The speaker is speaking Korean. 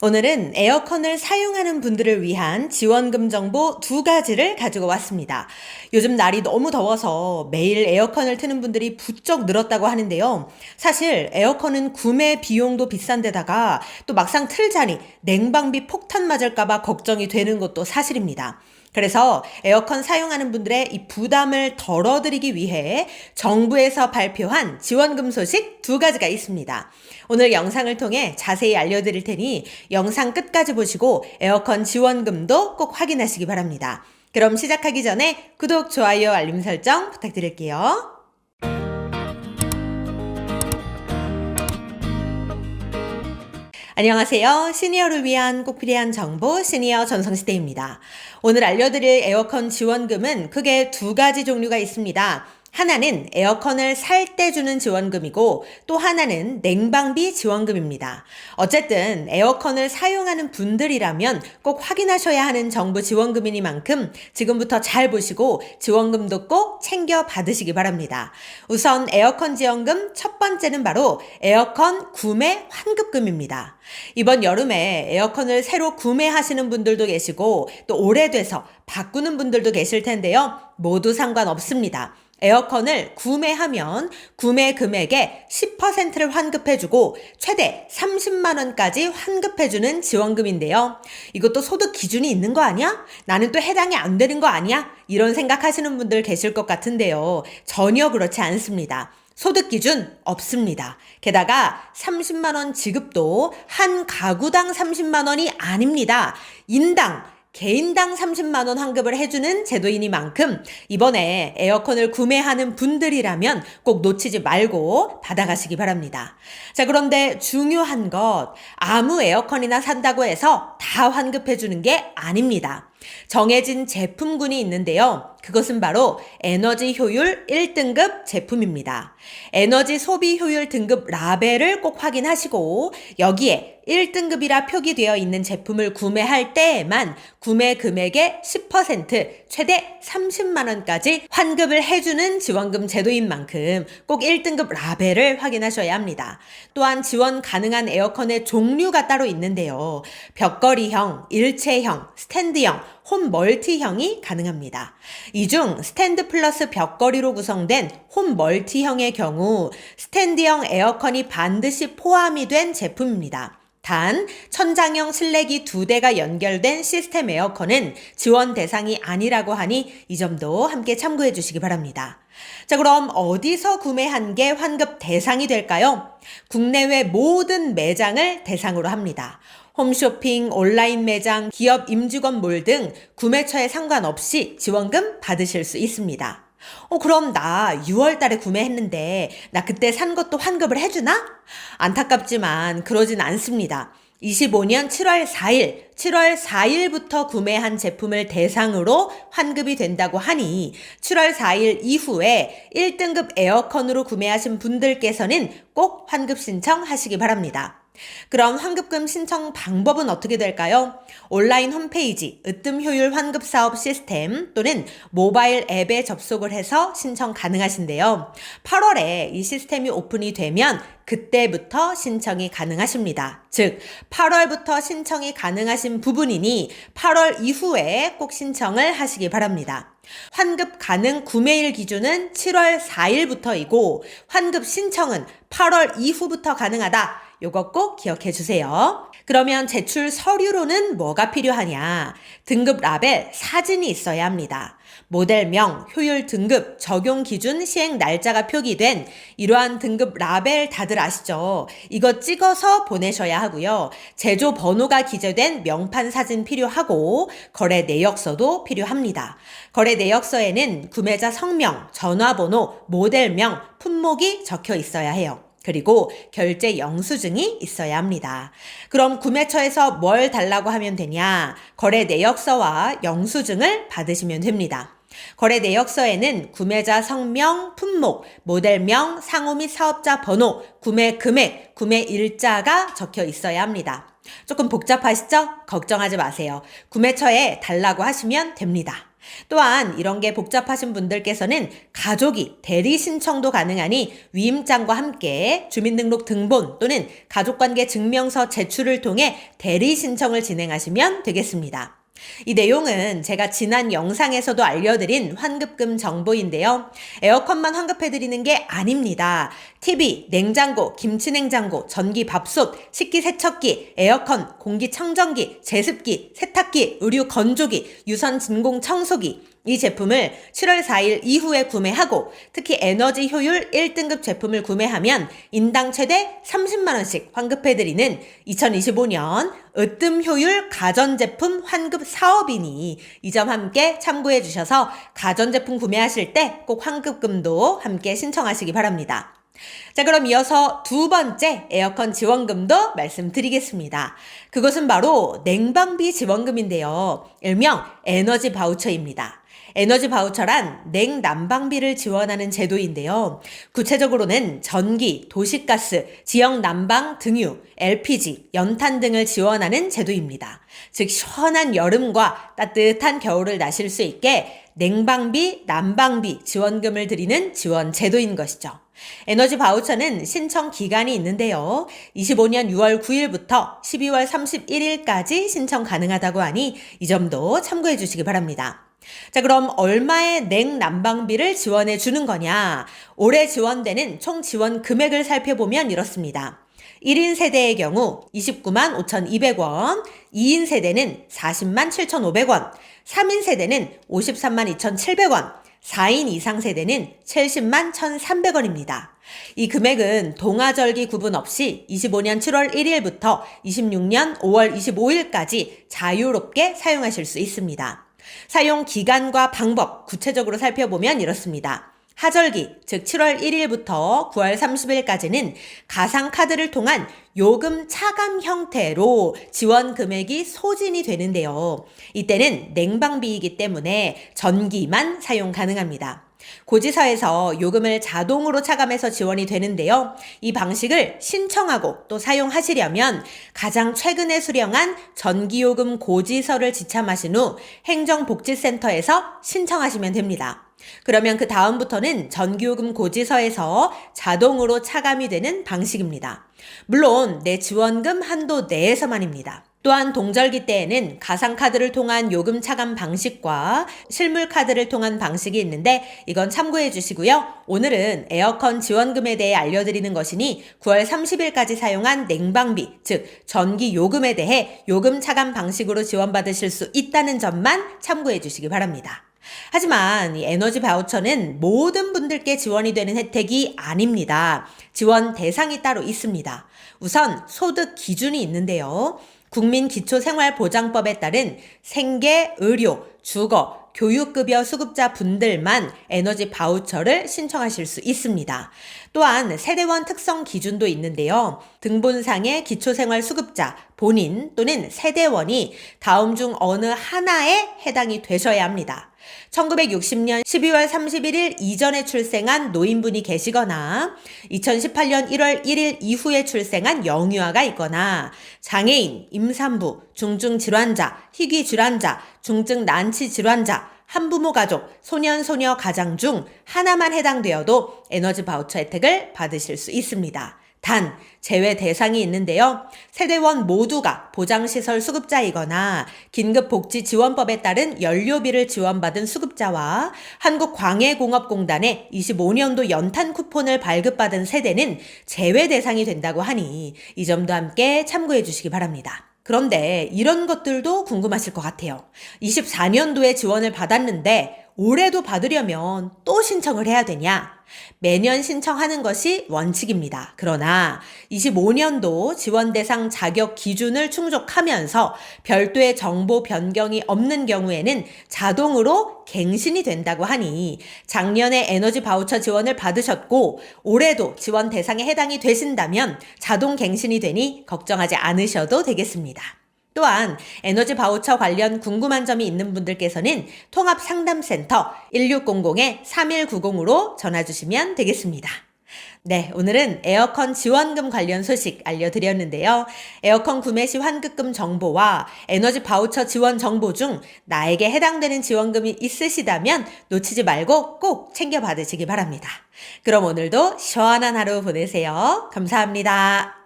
오늘은 에어컨을 사용하는 분들을 위한 지원금 정보 두 가지를 가지고 왔습니다. 요즘 날이 너무 더워서 매일 에어컨을 트는 분들이 부쩍 늘었다고 하는데요. 사실 에어컨은 구매 비용도 비싼데다가 또 막상 틀자니 냉방비 폭탄 맞을까봐 걱정이 되는 것도 사실입니다. 그래서 에어컨 사용하는 분들의 이 부담을 덜어드리기 위해 정부에서 발표한 지원금 소식 두 가지가 있습니다. 오늘 영상을 통해 자세히 알려드릴 테니 영상 끝까지 보시고 에어컨 지원금도 꼭 확인하시기 바랍니다. 그럼 시작하기 전에 구독, 좋아요, 알림 설정 부탁드릴게요. 안녕하세요. 시니어를 위한 꼭 필요한 정보 시니어 전성시대입니다. 오늘 알려드릴 에어컨 지원금은 크게 두 가지 종류가 있습니다. 하나는 에어컨을 살 때 주는 지원금이고 또 하나는 냉방비 지원금입니다. 어쨌든 에어컨을 사용하는 분들이라면 꼭 확인하셔야 하는 정부 지원금이니만큼 지금부터 잘 보시고 지원금도 꼭 챙겨 받으시기 바랍니다. 우선 에어컨 지원금 첫 번째는 바로 에어컨 구매 환급금입니다. 이번 여름에 에어컨을 새로 구매하시는 분들도 계시고 또 오래돼서 바꾸는 분들도 계실 텐데요. 모두 상관없습니다. 에어컨을 구매하면 구매 금액의 10%를 환급해주고 최대 30만 원까지 환급해주는 지원금인데요. 이것도 소득 기준이 있는 거 아니야? 나는 또 해당이 안 되는 거 아니야? 이런 생각하시는 분들 계실 것 같은데요. 전혀 그렇지 않습니다. 소득 기준 없습니다. 게다가 30만 원 지급도 한 가구당 30만 원이 아닙니다. 개인당 30만 원 환급을 해주는 제도이니만큼 이번에 에어컨을 구매하는 분들이라면 꼭 놓치지 말고 받아가시기 바랍니다. 자, 그런데 중요한 것, 아무 에어컨이나 산다고 해서 다 환급해주는 게 아닙니다. 정해진 제품군이 있는데요. 그것은 바로 에너지 효율 1등급 제품입니다. 에너지 소비 효율 등급 라벨을 꼭 확인하시고 여기에 1등급이라 표기되어 있는 제품을 구매할 때에만 구매 금액의 10% 최대 30만 원까지 환급을 해주는 지원금 제도인 만큼 꼭 1등급 라벨을 확인하셔야 합니다. 또한 지원 가능한 에어컨의 종류가 따로 있는데요. 벽걸이형, 일체형, 스탠드형, 홈 멀티형이 가능합니다. 이 중 스탠드 플러스 벽걸이로 구성된 홈 멀티형의 경우 스탠드형 에어컨이 반드시 포함이 된 제품입니다. 단, 천장형 실내기 2대가 연결된 시스템 에어컨은 지원 대상이 아니라고 하니 이 점도 함께 참고해 주시기 바랍니다. 자, 그럼 어디서 구매한 게 환급 대상이 될까요? 국내외 모든 매장을 대상으로 합니다. 홈쇼핑, 온라인 매장, 기업 임직원몰 등 구매처에 상관없이 지원금 받으실 수 있습니다. 그럼 나 6월 달에 구매했는데 나 그때 산 것도 환급을 해주나? 안타깝지만 그러진 않습니다. 25년 7월 4일부터 구매한 제품을 대상으로 환급이 된다고 하니 7월 4일 이후에 1등급 에어컨으로 구매하신 분들께서는 꼭 환급 신청하시기 바랍니다. 그럼 환급금 신청 방법은 어떻게 될까요? 온라인 홈페이지 으뜸효율 환급사업 시스템 또는 모바일 앱에 접속을 해서 신청 가능하신데요. 8월에 이 시스템이 오픈이 되면 그때부터 신청이 가능하십니다. 즉 8월부터 신청이 가능하신 부분이니 8월 이후에 꼭 신청을 하시기 바랍니다. 환급 가능 구매일 기준은 7월 4일부터이고 환급 신청은 8월 이후부터 가능하다. 요거 꼭 기억해 주세요. 그러면 제출 서류로는 뭐가 필요하냐? 등급 라벨 사진이 있어야 합니다. 모델명, 효율 등급, 적용 기준, 시행 날짜가 표기된 이러한 등급 라벨 다들 아시죠? 이거 찍어서 보내셔야 하고요. 제조 번호가 기재된 명판 사진 필요하고 거래 내역서도 필요합니다. 거래 내역서에는 구매자 성명, 전화번호, 모델명, 품목이 적혀 있어야 해요. 그리고 결제 영수증이 있어야 합니다. 그럼 구매처에서 뭘 달라고 하면 되냐? 거래 내역서와 영수증을 받으시면 됩니다. 거래 내역서에는 구매자 성명, 품목, 모델명, 상호 및 사업자 번호, 구매 금액, 구매 일자가 적혀 있어야 합니다. 조금 복잡하시죠? 걱정하지 마세요. 구매처에 달라고 하시면 됩니다. 또한 이런 게 복잡하신 분들께서는 가족이 대리 신청도 가능하니 위임장과 함께 주민등록 등본 또는 가족관계 증명서 제출을 통해 대리 신청을 진행하시면 되겠습니다. 이 내용은 제가 지난 영상에서도 알려드린 환급금 정보인데요. 에어컨만 환급해드리는 게 아닙니다. TV, 냉장고, 김치냉장고, 전기밥솥, 식기세척기, 에어컨, 공기청정기, 제습기, 세탁기, 의류 건조기, 유선 진공 청소기 이 제품을 7월 4일 이후에 구매하고 특히 에너지 효율 1등급 제품을 구매하면 인당 최대 30만원씩 환급해드리는 2025년 으뜸 효율 가전제품 환급 사업이니 이 점 함께 참고해 주셔서 가전제품 구매하실 때 꼭 환급금도 함께 신청하시기 바랍니다. 자, 그럼 이어서 두 번째 에어컨 지원금도 말씀드리겠습니다. 그것은 바로 냉방비 지원금인데요. 일명 에너지 바우처입니다. 에너지 바우처란 냉난방비를 지원하는 제도인데요. 구체적으로는 전기, 도시가스, 지역 난방 등유, LPG, 연탄 등을 지원하는 제도입니다. 즉 시원한 여름과 따뜻한 겨울을 나실 수 있게 냉방비, 난방비 지원금을 드리는 지원 제도인 것이죠. 에너지 바우처는 신청 기간이 있는데요. 25년 6월 9일부터 12월 31일까지 신청 가능하다고 하니 이 점도 참고해 주시기 바랍니다. 자, 그럼 얼마의 냉난방비를 지원해 주는 거냐? 올해 지원되는 총 지원 금액을 살펴보면 이렇습니다. 1인 세대의 경우 295만 5,200원, 2인 세대는 400만 7,500원, 3인 세대는 532만 2,700원, 4인 이상 세대는 70만 1,300원입니다. 이 금액은 동아절기 구분 없이 25년 7월 1일부터 26년 5월 25일까지 자유롭게 사용하실 수 있습니다. 사용 기간과 방법 구체적으로 살펴보면 이렇습니다. 하절기, 즉 7월 1일부터 9월 30일까지는 가상카드를 통한 요금 차감 형태로 지원 금액이 소진이 되는데요. 이때는 냉방비이기 때문에 전기만 사용 가능합니다. 고지서에서 요금을 자동으로 차감해서 지원이 되는데요. 이 방식을 신청하고 또 사용하시려면 가장 최근에 수령한 전기요금 고지서를 지참하신 후 행정복지센터에서 신청하시면 됩니다. 그러면 그 다음부터는 전기요금 고지서에서 자동으로 차감이 되는 방식입니다. 물론 내 지원금 한도 내에서만입니다. 또한 동절기 때에는 가상카드를 통한 요금 차감 방식과 실물카드를 통한 방식이 있는데 이건 참고해 주시고요. 오늘은 에어컨 지원금에 대해 알려드리는 것이니 9월 30일까지 사용한 냉방비, 즉 전기 요금에 대해 요금 차감 방식으로 지원받으실 수 있다는 점만 참고해 주시기 바랍니다. 하지만 이 에너지 바우처는 모든 분들께 지원이 되는 혜택이 아닙니다. 지원 대상이 따로 있습니다. 우선 소득 기준이 있는데요. 국민기초생활보장법에 따른 생계, 의료, 주거, 교육급여 수급자 분들만 에너지 바우처를 신청하실 수 있습니다. 또한 세대원 특성 기준도 있는데요. 등본상의 기초생활수급자, 본인 또는 세대원이 다음 중 어느 하나에 해당이 되셔야 합니다. 1960년 12월 31일 이전에 출생한 노인분이 계시거나 2018년 1월 1일 이후에 출생한 영유아가 있거나 장애인, 임산부, 중증질환자, 희귀질환자, 중증 난치 질환자, 한부모 가족, 소년, 소녀 가장 중 하나만 해당되어도 에너지 바우처 혜택을 받으실 수 있습니다. 단, 제외 대상이 있는데요. 세대원 모두가 보장시설 수급자이거나 긴급복지지원법에 따른 연료비를 지원받은 수급자와 한국광해공업공단의 25년도 연탄 쿠폰을 발급받은 세대는 제외 대상이 된다고 하니 이 점도 함께 참고해 주시기 바랍니다. 그런데 이런 것들도 궁금하실 것 같아요. 24년도에 지원을 받았는데 올해도 받으려면 또 신청을 해야 되냐? 매년 신청하는 것이 원칙입니다. 그러나 25년도 지원 대상 자격 기준을 충족하면서 별도의 정보 변경이 없는 경우에는 자동으로 갱신이 된다고 하니 작년에 에너지 바우처 지원을 받으셨고 올해도 지원 대상에 해당이 되신다면 자동 갱신이 되니 걱정하지 않으셔도 되겠습니다. 또한 에너지 바우처 관련 궁금한 점이 있는 분들께서는 통합상담센터 1600-3190으로 전화 주시면 되겠습니다. 네, 오늘은 에어컨 지원금 관련 소식 알려드렸는데요. 에어컨 구매 시 환급금 정보와 에너지 바우처 지원 정보 중 나에게 해당되는 지원금이 있으시다면 놓치지 말고 꼭 챙겨 받으시기 바랍니다. 그럼 오늘도 시원한 하루 보내세요. 감사합니다.